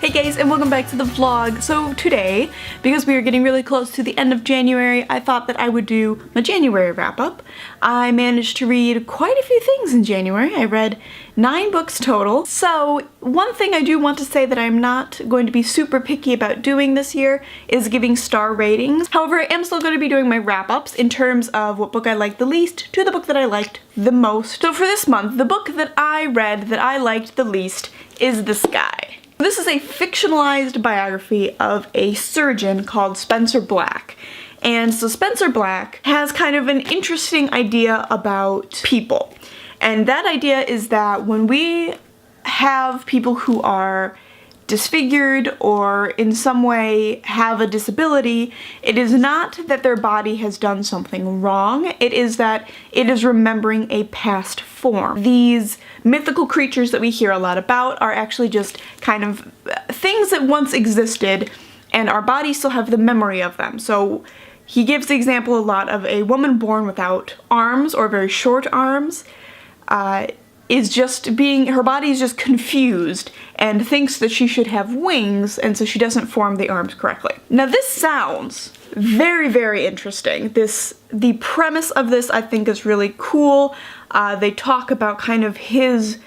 Hey guys, and welcome back to the vlog. So today, because we are getting really close to the end of January, I thought that I would do my January wrap-up. I managed to read quite a few things in January. I read 9 books total. So one thing I do want to say that I'm not going to be super picky about doing this year is giving star ratings. However, I am still going to be doing my wrap-ups in terms of what book I liked the least to the book that I liked the most. So for this month, the book that I read that I liked the least is this guy. This is a fictionalized biography of a surgeon called Spencer Black. And so Spencer Black has kind of an interesting idea about people. And that idea is that when we have people who are disfigured or in some way have a disability, it is not that their body has done something wrong, it is that it is remembering a past form. These mythical creatures that we hear a lot about are actually just kind of things that once existed and our bodies still have the memory of them. So he gives the example a lot of a woman born without arms or very short arms, is just being, her body is just confused and thinks that she should have wings, and so she doesn't form the arms correctly. Now this sounds very, very interesting. The premise of this I think is really cool. They talk about kind of his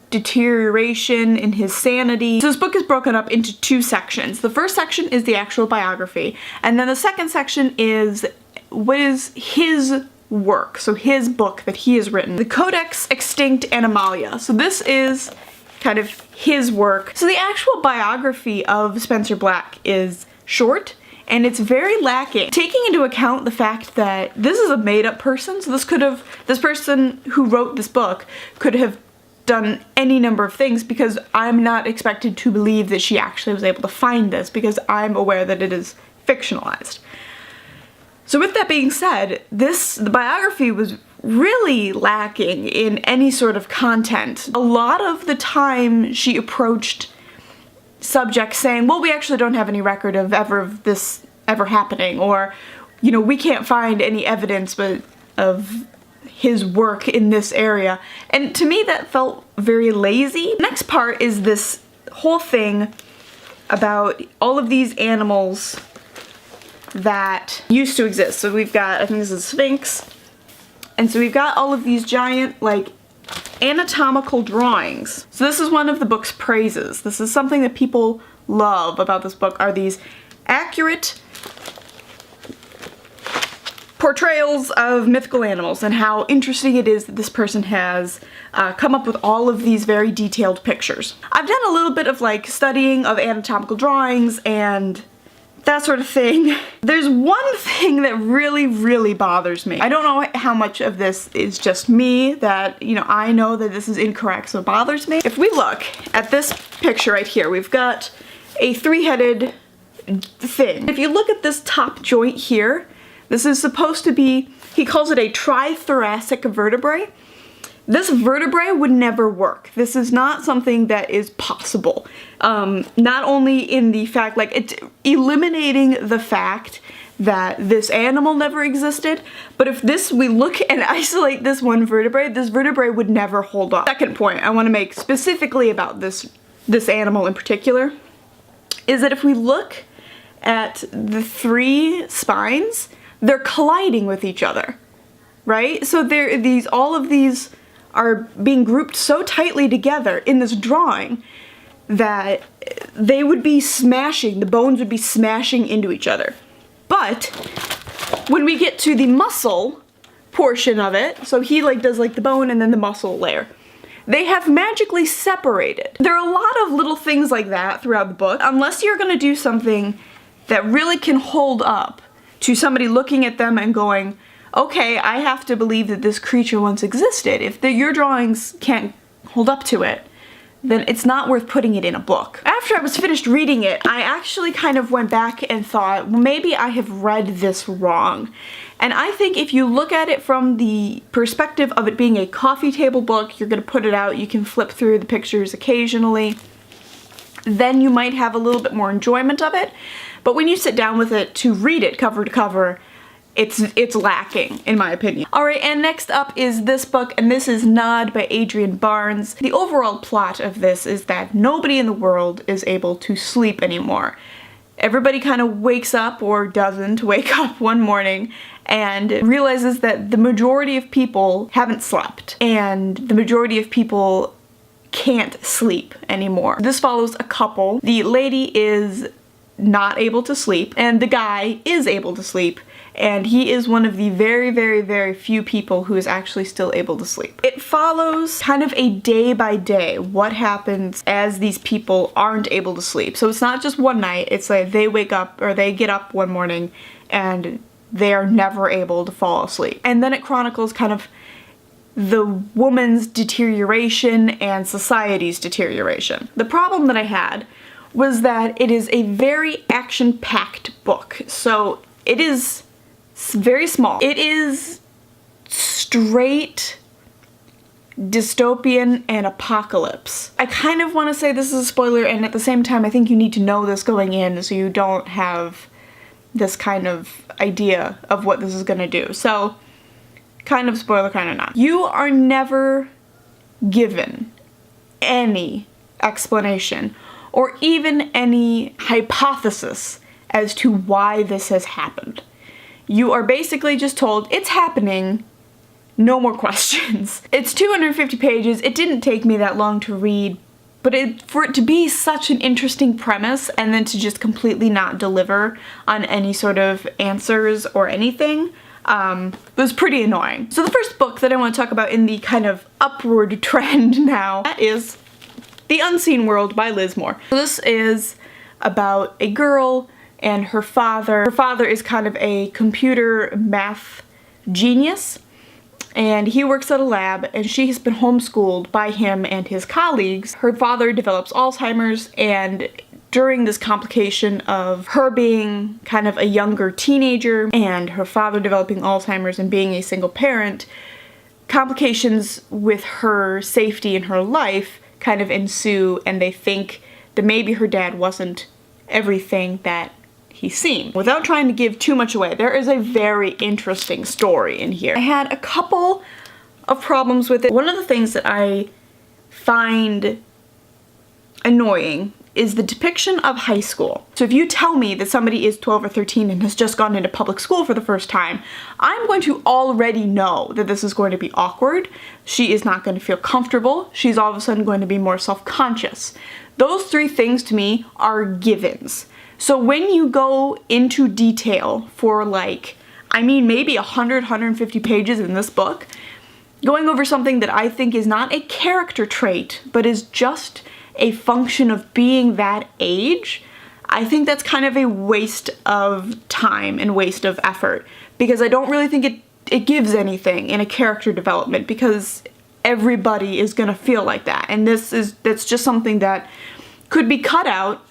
deterioration in his sanity. So this book is broken up into 2 sections. The first section is the actual biography, and then the second section is what is his work, so his book that he has written, the Codex Extinct Animalia. So this is kind of his work. So the actual biography of Spencer Black is short and it's very lacking, taking into account the fact that this is a made-up person. So this person who wrote this book could have done any number of things, because I'm not expected to believe that she actually was able to find this, because I'm aware that it is fictionalized. So with that being said, the biography was really lacking in any sort of content. A lot of the time she approached subjects saying, well, we actually don't have any record of this ever happening, or, you know, we can't find any evidence of his work in this area. And to me that felt very lazy. The next part is this whole thing about all of these animals that used to exist. So we've got, I think this is Sphinx, and so we've got all of these giant, like, anatomical drawings. So this is one of the book's praises. This is something that people love about this book, are these accurate portrayals of mythical animals, and how interesting it is that this person has come up with all of these very detailed pictures. I've done a little bit of like studying of anatomical drawings and that sort of thing. There's one thing that really, really bothers me. I don't know how much of this is just me, that, you know, I know that this is incorrect, so it bothers me. If we look at this picture right here, we've got a 3-headed thing. If you look at this top joint here, this is supposed to be, he calls it a trithoracic vertebrae. This vertebrae would never work. This is not something that is possible. Not only in the fact, like, it's eliminating the fact that this animal never existed, but if we look and isolate this one vertebrae, this vertebrae would never hold up. Second point I want to make specifically about this animal in particular is that if we look at the 3 spines, they're colliding with each other, right? So all of these are being grouped so tightly together in this drawing that they would be smashing, the bones would be smashing into each other. But when we get to the muscle portion of it, so he like does like the bone and then the muscle layer, they have magically separated. There are a lot of little things like that throughout the book. Unless you're gonna do something that really can hold up to somebody looking at them and going, okay, I have to believe that this creature once existed. If your drawings can't hold up to it, then it's not worth putting it in a book. After I was finished reading it, I actually kind of went back and thought, well, maybe I have read this wrong. And I think if you look at it from the perspective of it being a coffee table book, you're gonna put it out, you can flip through the pictures occasionally, then you might have a little bit more enjoyment of it. But when you sit down with it to read it cover to cover, it's lacking, in my opinion. Alright, and next up is this book, and this is Nod by Adrian Barnes. The overall plot of this is that nobody in the world is able to sleep anymore. Everybody kind of wakes up, or doesn't wake up one morning, and realizes that the majority of people haven't slept, and the majority of people can't sleep anymore. This follows a couple. The lady is not able to sleep, and the guy is able to sleep, and he is one of the very, very, very few people who is actually still able to sleep. It follows kind of a day by day what happens as these people aren't able to sleep. So it's not just one night, it's like they wake up, or they get up one morning and they are never able to fall asleep. And then it chronicles kind of the woman's deterioration and society's deterioration. The problem that I had was that it is a very action-packed book. So it is very small. It is straight dystopian and apocalypse. I kind of want to say this is a spoiler, and at the same time I think you need to know this going in so you don't have this kind of idea of what this is gonna do. So kind of spoiler, kind of not. You are never given any explanation or even any hypothesis as to why this has happened. You are basically just told, it's happening, no more questions. It's 250 pages, it didn't take me that long to read, but for it to be such an interesting premise and then to just completely not deliver on any sort of answers or anything, was pretty annoying. So the first book that I want to talk about in the kind of upward trend now is The Unseen World by Liz Moore. So this is about a girl and her father. Her father is kind of a computer math genius, and he works at a lab, and she has been homeschooled by him and his colleagues. Her father develops Alzheimer's, and during this complication of her being kind of a younger teenager and her father developing Alzheimer's and being a single parent, complications with her safety and her life kind of ensue, and they think that maybe her dad wasn't everything that he seemed. Without trying to give too much away, there is a very interesting story in here. I had a couple of problems with it. One of the things that I find annoying is the depiction of high school. So if you tell me that somebody is 12 or 13 and has just gone into public school for the first time, I'm going to already know that this is going to be awkward. She is not going to feel comfortable. She's all of a sudden going to be more self-conscious. Those three things to me are givens. So when you go into detail for like, I mean maybe 100, 150 pages in this book, going over something that I think is not a character trait, but is just a function of being that age, I think that's kind of a waste of time and waste of effort, because I don't really think it gives anything in a character development, because everybody is gonna feel like that, and that's just something that could be cut out,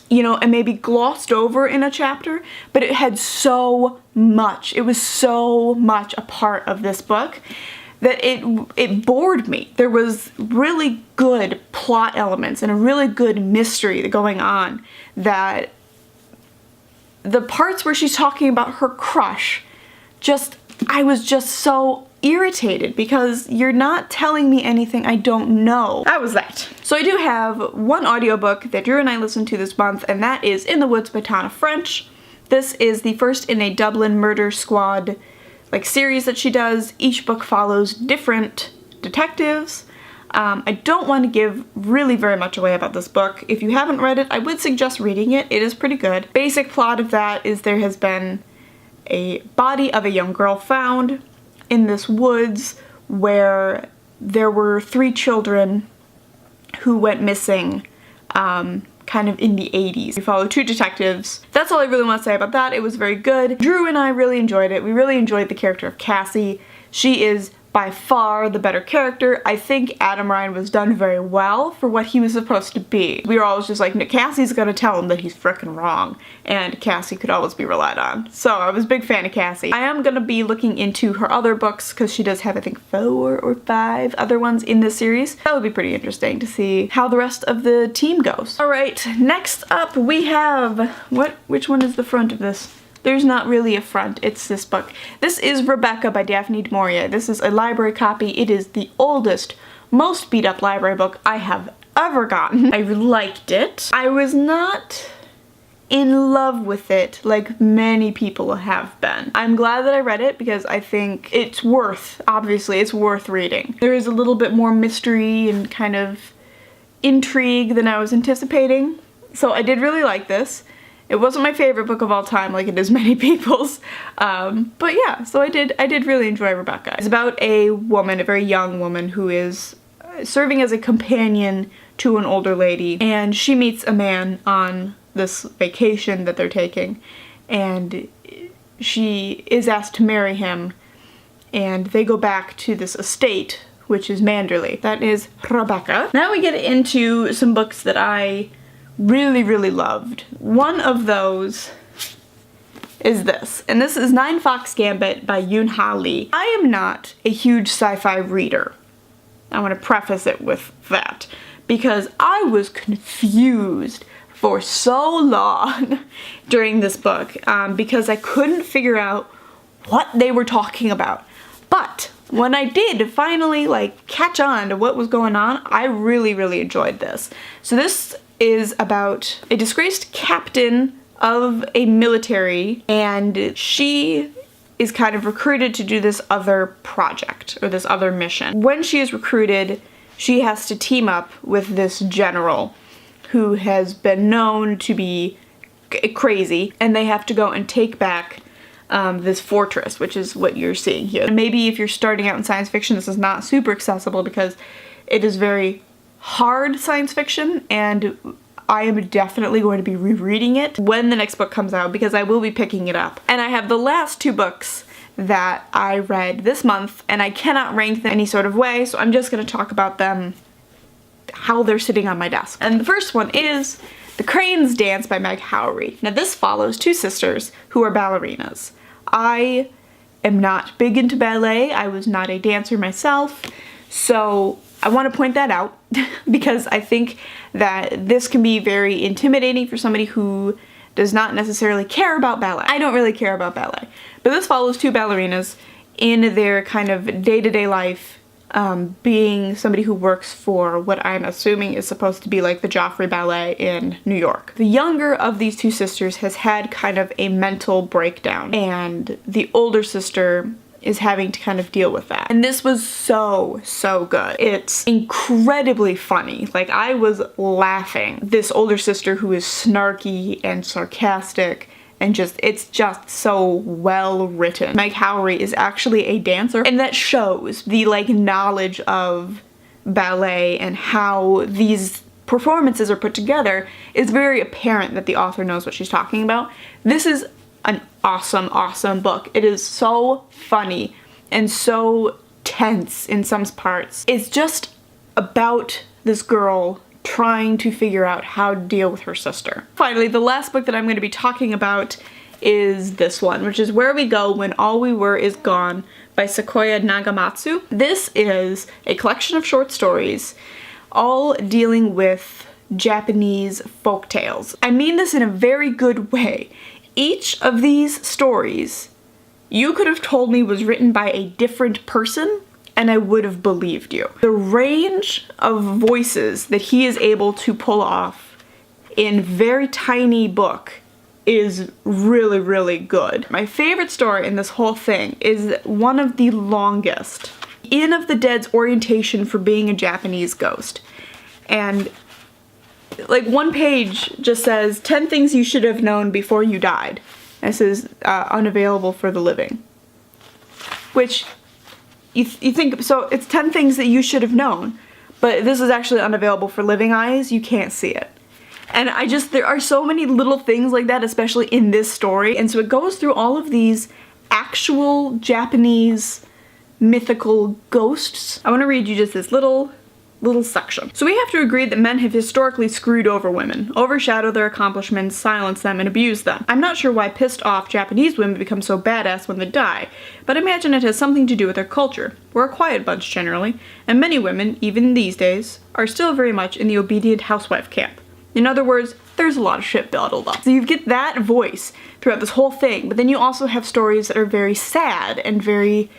you know, and maybe glossed over in a chapter, but it had so much, it was so much a part of this book that it bored me. There was really good plot elements and a really good mystery going on, that the parts where she's talking about her crush, I was just so irritated because you're not telling me anything I don't know. That was that. So I do have one audiobook that Drew and I listened to this month, and that is In the Woods by Tana French. This is the first in a Dublin Murder Squad series that she does. Each book follows different detectives. I don't want to give really very much away about this book. If you haven't read it, I would suggest reading it. It is pretty good. Basic plot of that is there has been a body of a young girl found in this woods where there were 3 children who went missing kind of in the 80s. We follow 2 detectives. That's all I really want to say about that. It was very good. Drew and I really enjoyed it. We really enjoyed the character of Cassie. She is by far the better character. I think Adam Ryan was done very well for what he was supposed to be. We were always just like, no, Cassie's gonna tell him that he's frickin' wrong, and Cassie could always be relied on. So I was a big fan of Cassie. I am gonna be looking into her other books because she does have, I think, 4 or 5 other ones in this series. That would be pretty interesting to see how the rest of the team goes. All right, next up we have, which one is the front of this? there's not really a front. It's this book. This is Rebecca by Daphne du Maurier. This is a library copy. It is the oldest, most beat up library book I have ever gotten. I liked it. I was not in love with it like many people have been. I'm glad that I read it because I think it's obviously it's worth reading. There is a little bit more mystery and kind of intrigue than I was anticipating. So I did really like this. It wasn't my favorite book of all time like it is many people's. But yeah, so I did really enjoy Rebecca. It's about a woman, a very young woman, who is serving as a companion to an older lady, and she meets a man on this vacation that they're taking, and she is asked to marry him, and they go back to this estate, which is Manderley. That is Rebecca. Now we get into some books that I really loved. One of those is this, and this is Nine Fox Gambit by Yoon Ha Lee. I am not a huge sci-fi reader. I want to preface it with that, because I was confused for so long during this book because I couldn't figure out what they were talking about. But when I did finally like catch on to what was going on, I really enjoyed this. So this is about a disgraced captain of a military, and she is kind of recruited to do this other project or this other mission. When she is recruited, she has to team up with this general who has been known to be crazy, and they have to go and take back this fortress, which is what you're seeing here. And maybe if you're starting out in science fiction, this is not super accessible because it is very hard science fiction, and I am definitely going to be rereading it when the next book comes out because I will be picking it up. And I have the last two books that I read this month, and I cannot rank them any sort of way, so I'm just going to talk about them how they're sitting on my desk. And the first one is The Crane's Dance by Meg Howry. Now this follows two sisters who are ballerinas. I am not big into ballet. I was not a dancer myself, so I want to point that out because I think that this can be very intimidating for somebody who does not necessarily care about ballet. I don't really care about ballet, but this follows two ballerinas in their kind of day-to-day life, being somebody who works for what I'm assuming is supposed to be like the Joffrey Ballet in New York. The younger of these two sisters has had kind of a mental breakdown, and the older sister is having to kind of deal with that. And this was so good. It's incredibly funny. Like, I was laughing. This older sister who is snarky and sarcastic and it's just so well written. Meg Howry is actually a dancer, and that shows the like knowledge of ballet and how these performances are put together. Is very apparent that the author knows what she's talking about. This is an awesome book. It is so funny and so tense in some parts. It's just about this girl trying to figure out how to deal with her sister. Finally, the last book that I'm going to be talking about is this one, which is Where We Go When All We Were Is Gone by Sequoia Nagamatsu. This is a collection of short stories, all dealing with Japanese folk tales. I mean this in a very good way. Each of these stories you could have told me was written by a different person, and I would have believed you. The range of voices that he is able to pull off in very tiny book is really good. My favorite story in this whole thing is one of the longest. Inn of the Dead's orientation for being a Japanese ghost. And like one page just says 10 things you should have known before you died. This is unavailable for the living. Which you think, so it's 10 things that you should have known, but this is actually unavailable for living eyes. You can't see it. And there are so many little things like that, especially in this story. And so it goes through all of these actual Japanese mythical ghosts. I want to read you just this little section. So we have to agree that men have historically screwed over women, overshadowed their accomplishments, silenced them, and abused them. I'm not sure why pissed off Japanese women become so badass when they die, but I imagine it has something to do with their culture. We're a quiet bunch generally, and many women, even these days, are still very much in the obedient housewife camp. In other words, there's a lot of shit bottled up. So you get that voice throughout this whole thing, but then you also have stories that are very sad and very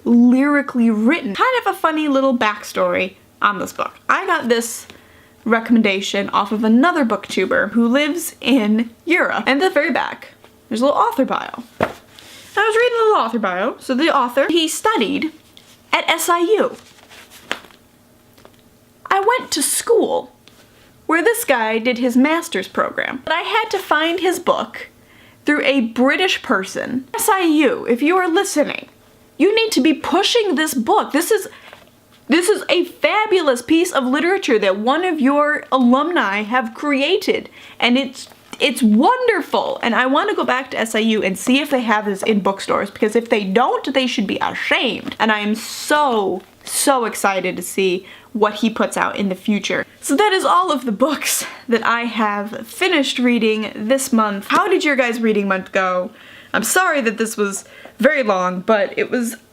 lyrically written. Kind of a funny little backstory on this book. I got this recommendation off of another booktuber who lives in Europe. And at the very back, there's a little author bio. I was reading the little author bio. So the author, he studied at SIU. I went to school where this guy did his master's program. But I had to find his book through a British person. SIU, if you are listening, you need to be pushing this book. This is a fabulous piece of literature that one of your alumni have created, and it's wonderful. And I want to go back to SIU and see if they have this in bookstores, because if they don't, they should be ashamed. And I am so excited to see what he puts out in the future. So that is all of the books that I have finished reading this month. How did your guys' reading month go? I'm sorry that this was very long, but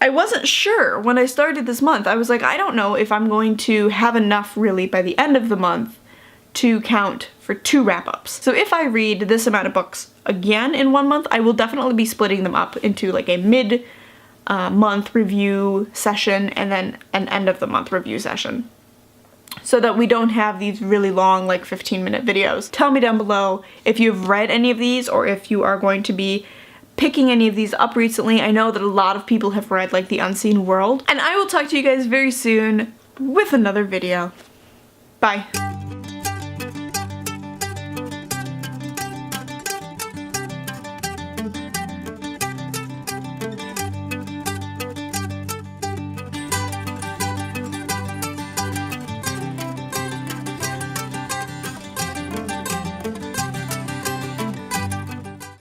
I wasn't sure when I started this month. I was like, I don't know if I'm going to have enough really by the end of the month to count for 2 wrap-ups. So if I read this amount of books again in 1 month, I will definitely be splitting them up into like a mid-month review session and then an end-of-the-month review session, so that we don't have these really long, like 15-minute videos. Tell me down below if you've read any of these or if you are going to be picking any of these up recently. I know that a lot of people have read like The Unseen World. And I will talk to you guys very soon with another video. Bye.